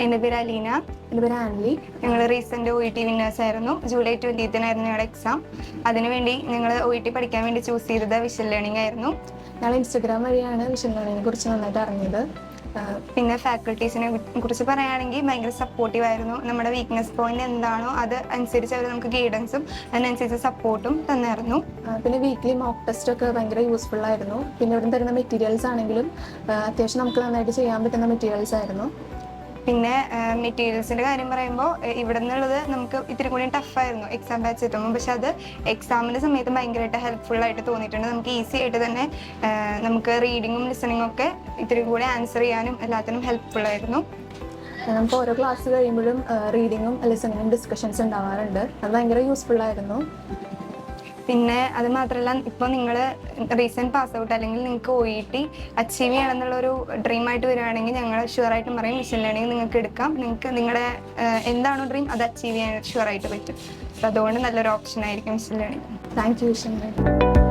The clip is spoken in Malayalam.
എൻ്റെ പേര് അലീന. എൻ്റെ പേര് ആൻലി. ഞങ്ങൾ റീസെൻ്റ് OET വിന്നേഴ്സ് ആയിരുന്നു. ജൂലൈ 20th ഞങ്ങളുടെ എക്സാം. അതിനുവേണ്ടി ഞങ്ങൾ OET പഠിക്കാൻ വേണ്ടി ചൂസ് ചെയ്തത് വിഷ്വൽ ലേണിംഗ് ആയിരുന്നു. ഞങ്ങൾ ഇൻസ്റ്റഗ്രാം വഴിയാണ് വിഷ്വൽ ലേണിങ്ങിനെ കുറിച്ച് നന്നായിട്ട് അറിഞ്ഞത്. പിന്നെ ഫാക്കൽറ്റീസിനെ കുറിച്ച് പറയുകയാണെങ്കിൽ ഭയങ്കര സപ്പോർട്ടീവ് ആയിരുന്നു. നമ്മുടെ വീക്ക്നെസ് പോയിന്റ് എന്താണോ അത് അനുസരിച്ച് അവർ നമുക്ക് ഗൈഡൻസും അതിനനുസരിച്ച് സപ്പോർട്ടും തന്നായിരുന്നു. പിന്നെ വീക്ക്ലി മോക്ക് ടെസ്റ്റ് ഒക്കെ ഭയങ്കര യൂസ്ഫുൾ ആയിരുന്നു. പിന്നെ ഇവിടെ തരുന്ന മെറ്റീരിയൽസ് ആണെങ്കിലും അത്യാവശ്യം നമുക്ക് നന്നായിട്ട് ചെയ്യാൻ പറ്റുന്ന മെറ്റീരിയൽസ് ആയിരുന്നു. പിന്നെ മെറ്റീരിയൽസിൻ്റെ കാര്യം പറയുമ്പോൾ ഇവിടെ നിന്നുള്ളത് നമുക്ക് ഇത്തിരി കൂടി ടഫായിരുന്നു എക്സാം ബാച്ച് എത്തുമ്പോൾ. പക്ഷെ അത് എക്സാമിൻ്റെ സമയത്ത് ഭയങ്കരമായിട്ട് ഹെൽപ്ഫുള്ളായിട്ട് തോന്നിയിട്ടുണ്ട്. നമുക്ക് ഈസി ആയിട്ട് തന്നെ നമുക്ക് റീഡിങ്ങും ലിസണിങ്ങും ഒക്കെ ഇത്തിരി കൂടി ആൻസർ ചെയ്യാനും എല്ലാത്തിനും ഹെൽപ്ഫുള്ളായിരുന്നു. നമുക്ക് ഓരോ ക്ലാസ് കഴിയുമ്പോഴും റീഡിങ്ങും ലിസണിങ്ങും ഡിസ്കഷൻസ് ഉണ്ടാവാറുണ്ട്. അത് ഭയങ്കര യൂസ്ഫുൾ ആയിരുന്നു. പിന്നെ അത് മാത്രമല്ല, ഇപ്പോൾ നിങ്ങൾ റീസെൻറ്റ് പാസ് ഔട്ട് അല്ലെങ്കിൽ നിങ്ങൾക്ക് OET അച്ചീവ് ചെയ്യണമെന്നുള്ളൊരു ഡ്രീമായിട്ട് വരികയാണെങ്കിൽ ഞങ്ങൾ ഷുവറായിട്ടും പറയും വിഷ്വൽ ലേണിംഗ് നിങ്ങൾക്ക് എടുക്കാം. നിങ്ങൾക്ക് നിങ്ങളുടെ എന്താണോ ഡ്രീം അത് അച്ചീവ് ചെയ്യാൻ ഷുവറായിട്ട് പറ്റും. അപ്പോൾ അതുകൊണ്ട് നല്ലൊരു ഓപ്ഷൻ ആയിരിക്കും visual learning. Thank you visual learning.